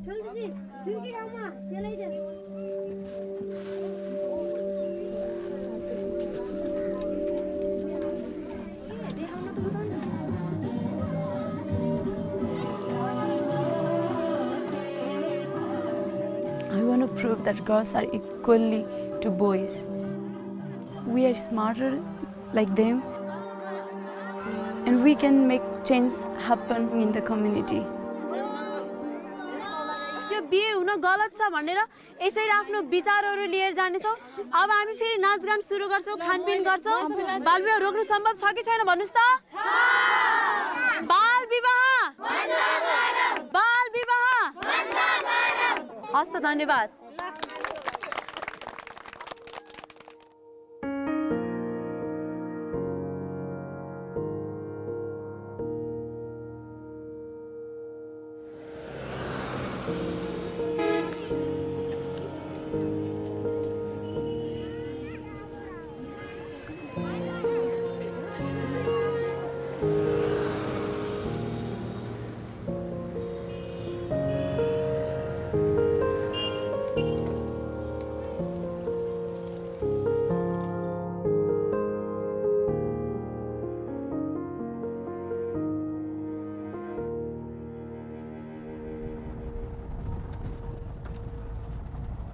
I want to prove that girls are equally to boys. We are smarter like them, and we can make change happen in the community. त्यो बिहे हुन गलत छ भनेर यसरी आफ्नो विचारहरू लिएर जानेछौँ। अब हामी फेरि नाचगान सुरु गर्छौँ, खानपिन गर्छौँ। बालविवाह रोक्नु सम्भव छ कि छैन भन्नुस् त? बाल विवाह हस् त, धन्यवाद।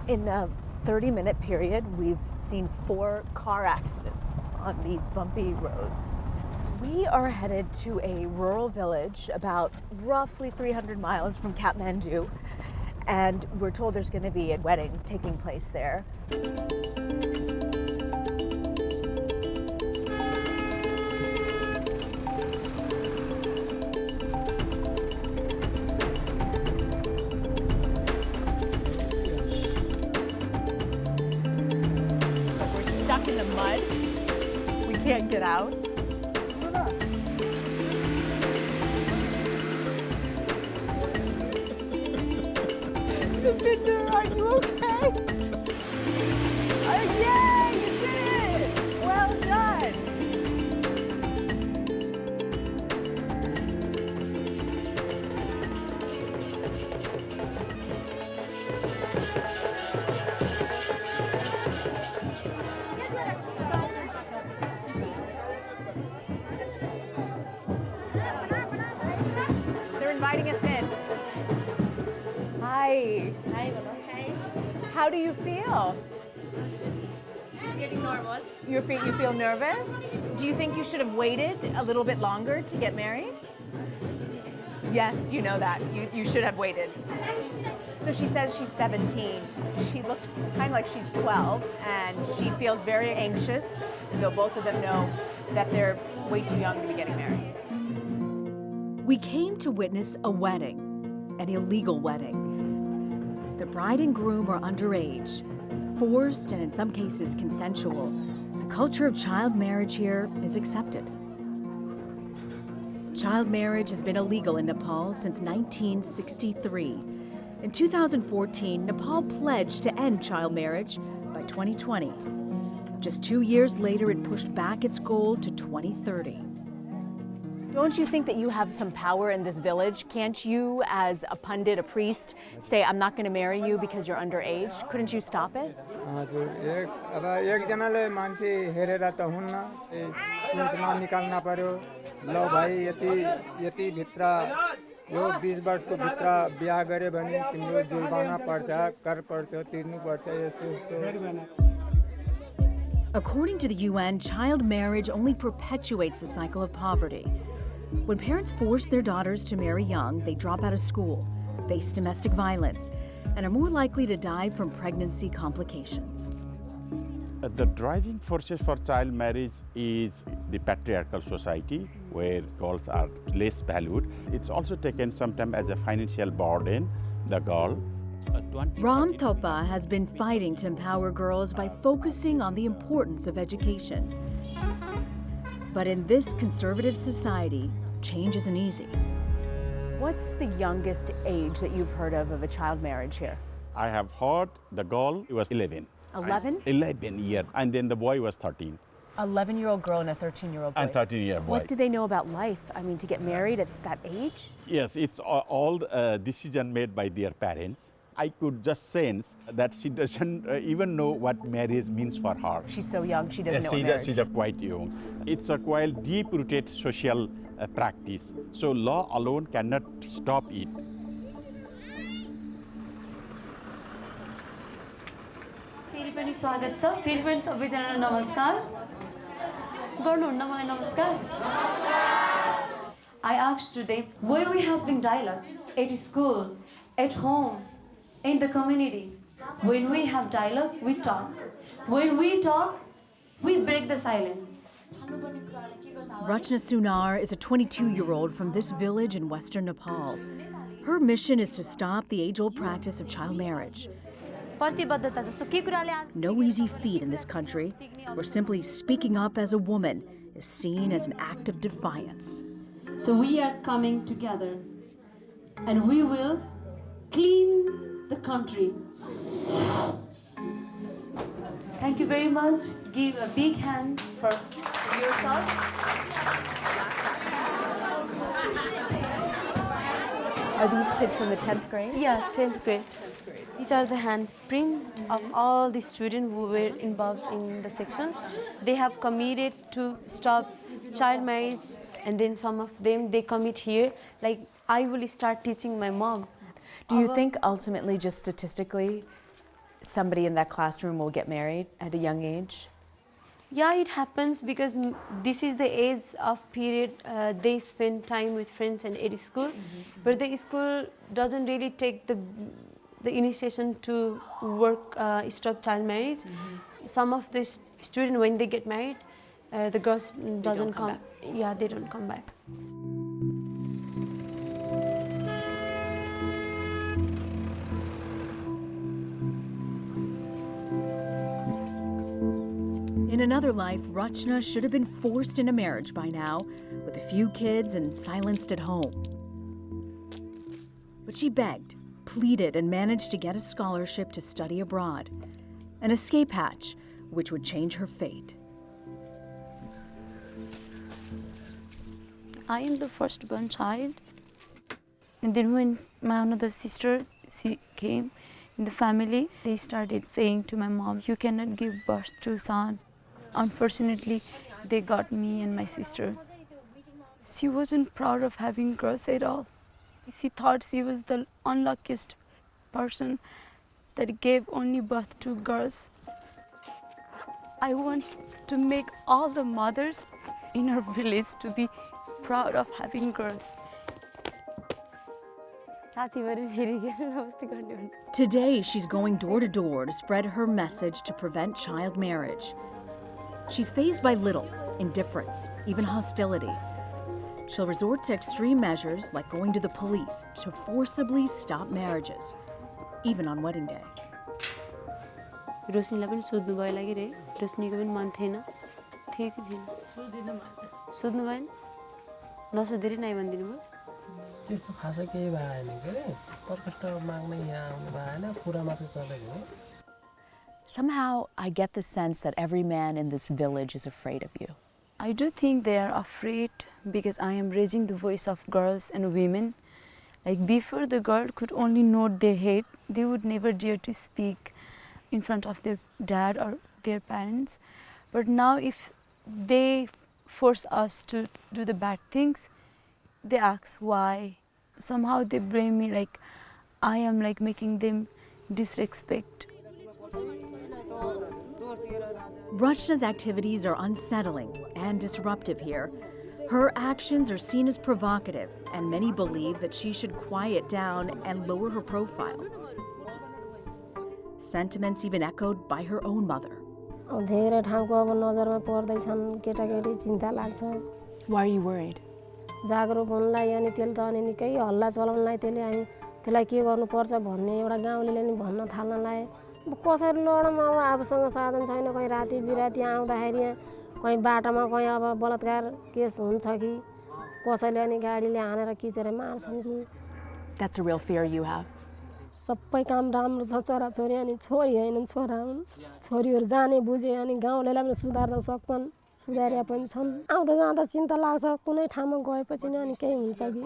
In a 30-minute period, we've seen 4 car accidents on these bumpy roads. We are headed to a rural village about roughly 300 miles from Kathmandu, and we're told there's going to be a wedding taking place there. Stuck in the mud. We can't get out. Vinder, are you okay? Yay, you did it! Well done. They're inviting us in. Hi. Hi. How do you feel? She's getting nervous. You feel nervous? Do you think you should have waited a little bit longer to get married? Yes, you know that. You should have waited. So she says she's 17. She looks kind of like she's 12, and she feels very anxious, though both of them know that they're way too young to be getting married. We came to witness a wedding, an illegal wedding. The bride and groom are underage, forced and in some cases consensual. The culture of child marriage here is accepted. Child marriage has been illegal in Nepal since 1963. In 2014, Nepal pledged to end child marriage by 2020. Just 2 years later, it pushed back its goal to 2030. Don't you think that you have some power in this village? Can't you, as a pundit, a priest, say, I'm not going to marry you because you're underage? Couldn't you stop it? According to the UN, child marriage only perpetuates the cycle of poverty. When parents force their daughters to marry young, they drop out of school, face domestic violence, and are more likely to die from pregnancy complications. The driving forces for child marriage is the patriarchal society where girls are less valued. It's also taken sometimes as a financial burden, the girl. Ram Thopa has been fighting to empower girls by focusing on the importance of education. But in this conservative society, change isn't easy. What's the youngest age that you've heard of a child marriage here? I have heard the girl was 11. 11? 11 years, and then the boy was 13. 11-year-old girl and a 13-year-old boy. And 13-year-old boy. What do they know about life? I mean, to get married at that age? Yes, it's all decision made by their parents. I could just sense that she doesn't even know what marriage means for her. She's so young, she doesn't know what Yes, marriage. she's quite young. It's a quite deep-rooted social practice. So law alone cannot stop it. फेरि पनि स्वागत छ फेरि पनि सबैजनालाई नमस्कार गर्नुहुन्न मलाई नमस्कार I asked today where we have been dialogues at school, at home, in the community. When we have dialogue, we talk. When we talk, we break the silence. Rajna Sunar is a 22-year-old from this village in western Nepal. Her mission is to stop the age-old practice of child marriage. प्रतिबद्धता जस्तो के कुराले आज No easy feat in this country, where simply speaking up as a woman is seen as an act of defiance. So we are coming together and we will clean the country. Thank you very much. Give a big hand for yourself. Are these kids from the 10th grade? Yeah, 10th grade. These are the handprint of all the students who were involved in the section. They have committed to stop child marriage, and then some of them, they commit here. Like, I will start teaching my mom. Do you think ultimately, just statistically, somebody in that classroom will get married at a young age? Yeah, it happens because this is the age of period they spend time with friends and at school. But the school doesn't really take the initiation to work, stop child marriage. Some of the students, when they get married, the girls doesn't come. Yeah, they don't come back. In another life, Rajna should have been forced into marriage by now, with a few kids and silenced at home. But she begged, pleaded, and managed to get a scholarship to study abroad, an escape hatch which would change her fate. I am the firstborn child. And then when my another sister, she came in the family, they started saying to my mom, you cannot give birth to a son. Unfortunately, they got me and my sister. She wasn't proud of having girls at all. She thought she was the unluckiest person that gave only birth to girls. I want to make all the mothers in our village to be proud of having girls. Today, she's going door to door to spread her message to prevent child marriage. She's fazed by little, indifference, even hostility. She'll resort to extreme measures like going to the police to forcibly stop marriages, even on wedding day. रोशनीलाई पनि सोध्नु भयो लागि रे रोशनीको पनि मन थिएन थियो कि थिएन सोध्नु भएन नसोधेरै नाइ भनिदिनु भयो त्यस्तो खासै केही भएन के रे प्रकट माग्न यहाँ आउनु भएन कुरा मात्र चलेको हो Somehow, I get the sense that every man in this village is afraid of you. I do think they are afraid because I am raising the voice of girls and women. Like before the girl could only nod their head, they would never dare to speak in front of their dad or their parents. But now if they force us to do the bad things, they ask why. Somehow they blame me like I am like making them disrespect. Rajna's activities are unsettling and disruptive here. Her actions are seen as provocative, and many believe that she should quiet down and lower her profile. Sentiments even echoed by her own mother. Why are you worried? कसरी लडम अब आफूसँग साधन छैन कहीं राति बिराती आउँदाखेरि कहीं बाटामा कहीं अब बलात्कार केस हुन्छ कि कसैले अनि गाडीले हानेर किचेर मार्छन् कि That's a real fear you have. सबै काम राम्रो छ छोराछोरी अनि छोरी हैनन् छोरा हुन् छोरीहरु जाने बुझे अनि गाउँलेलाई पनि सुधार्न सक्छन् सुधारिया पनि छन् आउँदा जाँदा चिन्ता लाग्छ कुनै ठाउँमा गएपछि नि अनि केही हुन्छ कि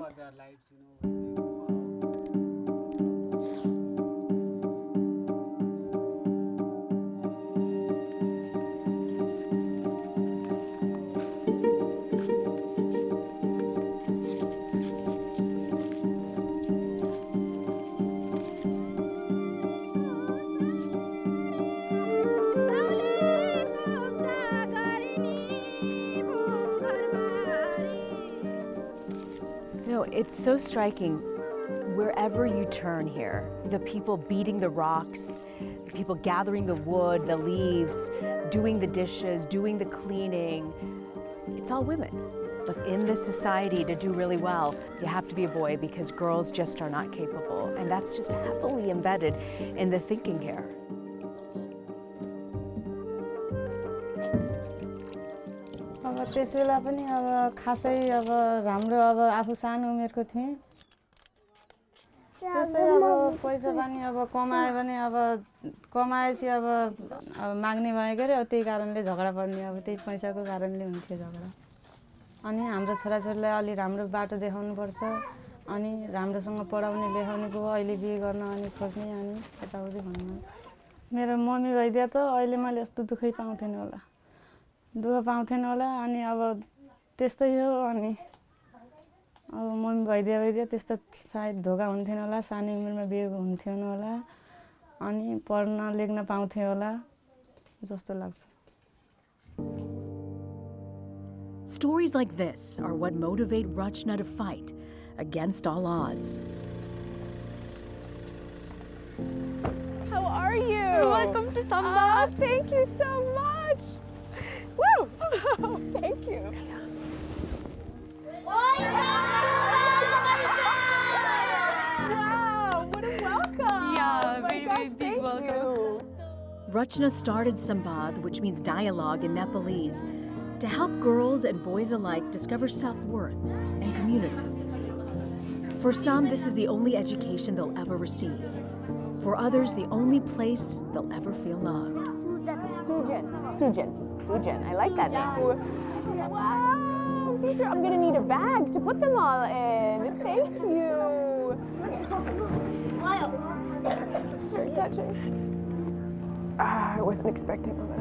It's so striking. Wherever you turn here, the people beating the rocks, the people gathering the wood, the leaves, doing the dishes, doing the cleaning, it's all women. But in this society, to do really well, you have to be a boy because girls just are not capable. And that's just heavily embedded in the thinking here. अब त्यसबेला पनि अब खासै अब राम्रो अब आफू सानो उमेरको थिएँ त्यस्तै अब पैसा पनि अब कमाए भने अब कमाएपछि अब माग्ने भयो के त्यही कारणले झगडा पर्ने अब त्यही पैसाको कारणले हुन्थ्यो झगडा अनि हाम्रो छोराछोरीलाई अलि राम्रो बाटो देखाउनु पर्छ अनि राम्रोसँग पढाउने लेखाउने को अहिले बिहे गर्न अनि खोज्ने अनि यताउति भन्नु मेरो मम्मी भइदिया त अहिले मैले यस्तो दुखै पाउँथेन होला दुःख पाउँथेन होला अनि अब त्यस्तै हो अनि अब मम्मी भइदिया त्यस्तो सायद धोका हुन्थेन होला सानो उमेरमा बिहे हुन्थेन होला अनि पढ्न लेख्न पाउँथे होला जस्तो लाग्छ Stories like this are what motivate Rajna to fight against all odds. How are you? Welcome to Samba. Thank you so much. Woo! Thank you. Wow, what a welcome. Yeah, my very, gosh, very big thank welcome. you. Rajna started Sambad, which means dialogue in Nepalese, to help girls and boys alike discover self-worth and community. For some, this is the only education they'll ever receive. For others, the only place they'll ever feel loved. Sujan. I like that name. Wow, these are, I'm gonna need a bag to put them all in. Thank you. It's very touching. I wasn't expecting that.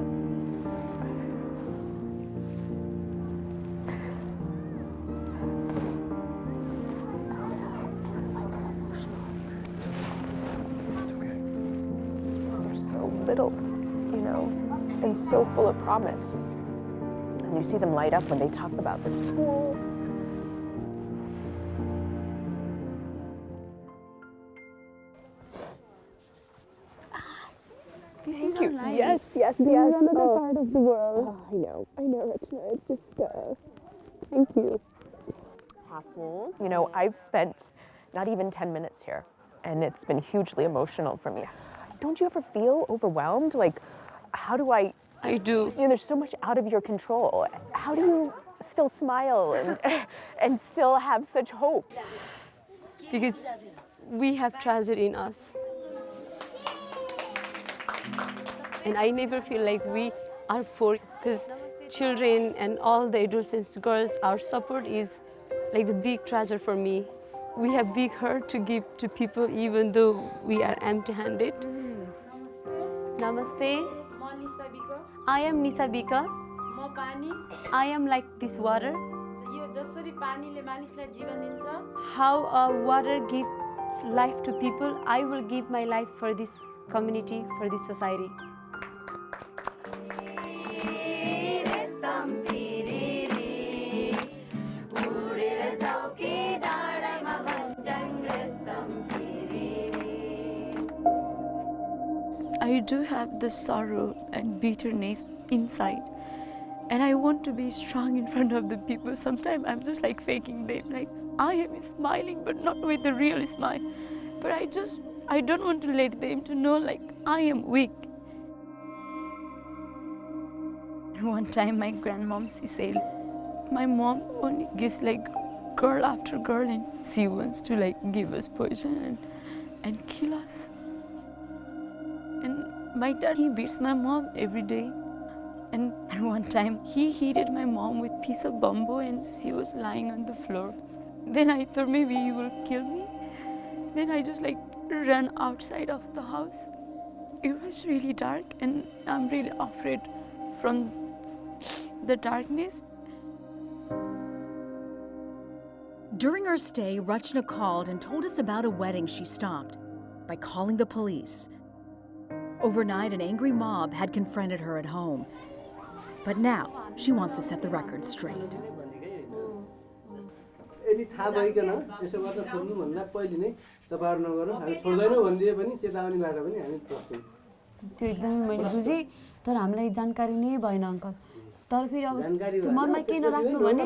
I'm so emotional. They're so little, you know, and so full of promise. And you see them light up when they talk about their school. These cute. Yes. Another part of the world. Oh, I know, Rajna. It's just, thank you. Half full. You know, I've spent not even 10 minutes here, and it's been hugely emotional for me. Don't you ever feel overwhelmed? Like, how do I do. You know, there's so much out of your control. How do you still smile and still have such hope? Because we have treasure in us. And I never feel like we are poor because children and all the adolescents, girls, our support is like the big treasure for me. We have big heart to give to people even though we are empty-handed. Namaste. I am Nisabika. I am like this water. How water gives life to people, I will give my life for this community, for this society. I do have the sorrow and bitterness inside, and I want to be strong in front of the people. Sometimes I'm just like faking them, like I am smiling but not with a real smile. But I don't want to let them to know like I am weak. One time my grandmom, she said, my mom only gives like girl after girl and she wants to like give us poison and kill us. And my dad, he beats my mom every day. And one time he hit my mom with piece of bamboo and she was lying on the floor. Then I thought maybe he will kill me. Then I just like ran outside of the house. It was really dark and I'm really afraid from the darkness. During our stay, Rajna called and told us about a wedding she stopped by calling the police. Overnight, an angry mob had confronted her at home. But now, she wants to set the record straight. यदि थाहा भइकन यसो गर्दा छोड्नुभन्दा पहिले नै तपाईहरु नगरौँ हामी छोड्दैनौँ भन्दिए पनि चेतावनीबाट पनि हामी छोड्छौँ त्यो एकदमै मैले बुझेँ तर हामीलाई जानकारी नै भएन अङ्कल तर फेरि अब त्यो मनमा के नराख्नु भने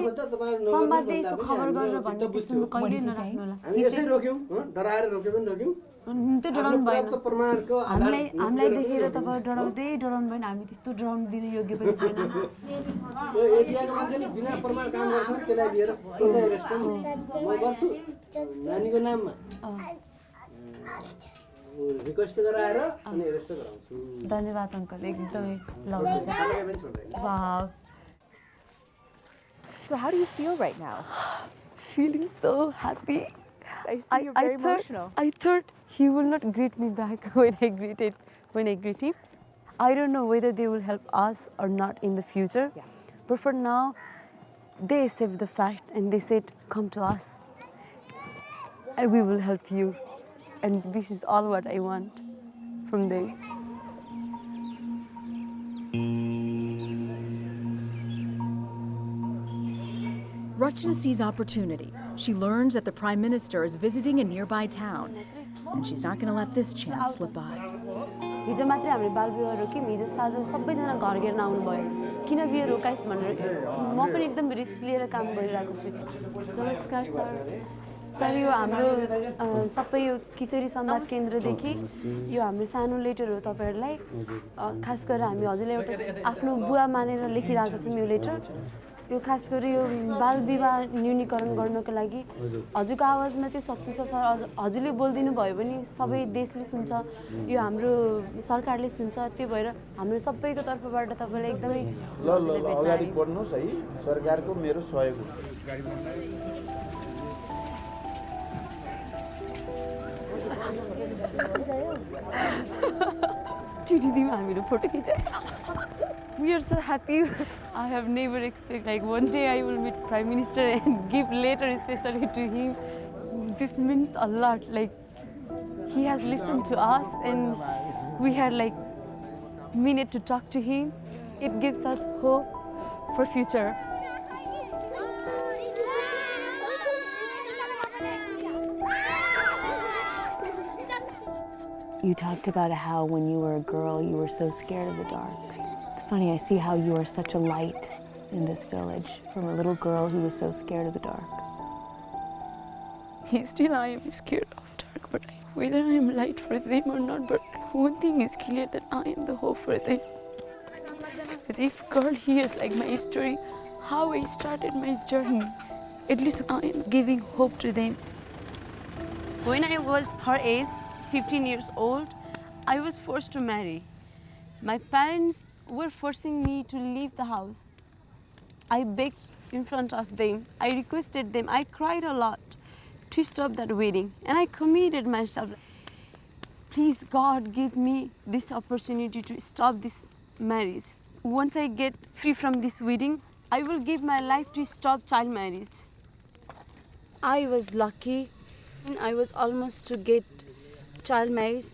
संवादले यस्तो खबर गरेर भन्ने त्यस्तो त कहिल्यै नराख्नु होला हामी यसै रोक्यौँ डराएर रोके पनि रोक्यौँ त्यो डराउनु भएन प्रमाणको आधार हामीलाई देखेर तपाईँ डराउनु भएन हामी त्यस्तो डराउनु दिने योग्य पनि छैन यो एरियाको मान्छेले बिना प्रमाण काम गर्छ त्यसलाई लिएर सोधे रेस्पन्स म गर्छु नानीको नाममा रिक्वेस्ट गराएर अनि रेस्ट गराउँछु धन्यवाद अङ्कल एकदमै ल वाव So how do you feel right now? Feeling so happy. I see you're very emotional. I thought he will not greet me back when I greet him. I don't know whether they will help us or not in the future. Yeah. But for now, they accept the fact and they said, come to us and we will help you. And this is all what I want from them. Rajna sees opportunity. She learns that the Prime Minister is visiting a nearby town, and she's not going to let this chance slip by. हिजो मात्रै हामीले बाल विवाह रोक्यौँ हिजो साँझ सबैजना घर घेर्न आउनुभयो किन बिहे रोकाइस् भनेर म पनि एकदम रिस्क लिएर काम गरिरहेको छु नमस्कार सर सर यो हाम्रो सबै यो किशोरी संवाद केन्द्रदेखि यो हाम्रो सानो लेटर हो तपाईँहरूलाई खास गरेर हामी हजुरलाई एउटा आफ्नो बुवा मानेर लेखिरहेको छौँ यो लेटर यो खास गरी यो बाल विवाह न्यूनीकरण गर्नको लागि हजुरको आवाजमा त्यो शक्ति छ सर हजुरले बोलिदिनु भयो भने सबै देशले सुन्छ यो हाम्रो सरकारले सुन्छ त्यो भएर हाम्रो सबैको तर्फबाट तपाईँलाई एकदमै ल अगाडि बढ्नुहोस् है सरकारको मेरो सहयोग चिठी दिमा हामीले photo खिचायो We are so happy. I have never expected like one day I will meet Prime Minister and give letter especially to him. This means a lot. Like he has listened to us and we had like minute to talk to him. It gives us hope for future. You talked about how when you were a girl you were so scared of the dark. Funny, I see how you are such a light in this village from a little girl who was so scared of the dark. Still I am scared of dark, but whether I am light for them or not, but one thing is clear that I am the hope for them. That if God hears like my story, how I started my journey, at least I am giving hope to them. When I was her age, 15 years old, I was forced to marry. My parents were forcing me to leave the house. I begged in front of them. I requested them. I cried a lot to stop that wedding. And I committed myself. Please, God, give me this opportunity to stop this marriage. Once I get free from this wedding, I will give my life to stop child marriage. I was lucky. I was almost to get child marriage.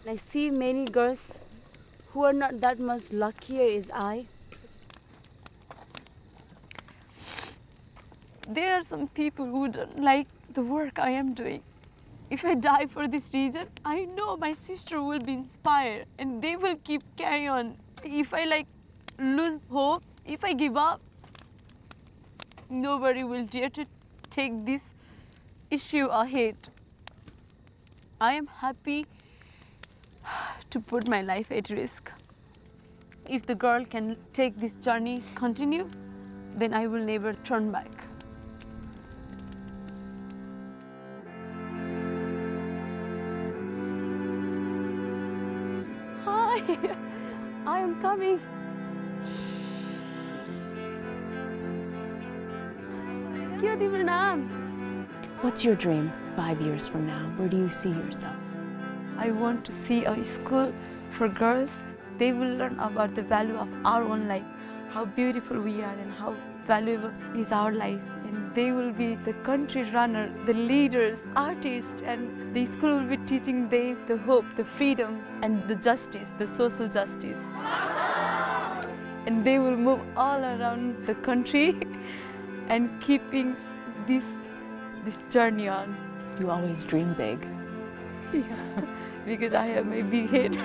I see many girls who are not that much luckier as I. There are some people who don't like the work I am doing. If I die for this reason, I know my sister will be inspired and they will keep carry on. If I like lose hope, if I give up, nobody will dare to take this issue ahead. I am happy to put my life at risk. If the girl can take this journey, continue, then I will never turn back. Hi, I am coming. क्या तिम्रो नाम? What's your dream 5 years from now? Where do you see yourself? I want to see a school for girls. They will learn about the value of our own life, how beautiful we are and how valuable is our life. And they will be the country runner, the leaders, artists, and the school will be teaching them the hope, the freedom, and the justice, the social justice. And they will move all around the country and keeping this journey on. You always dream big. Yeah, because I have my big head.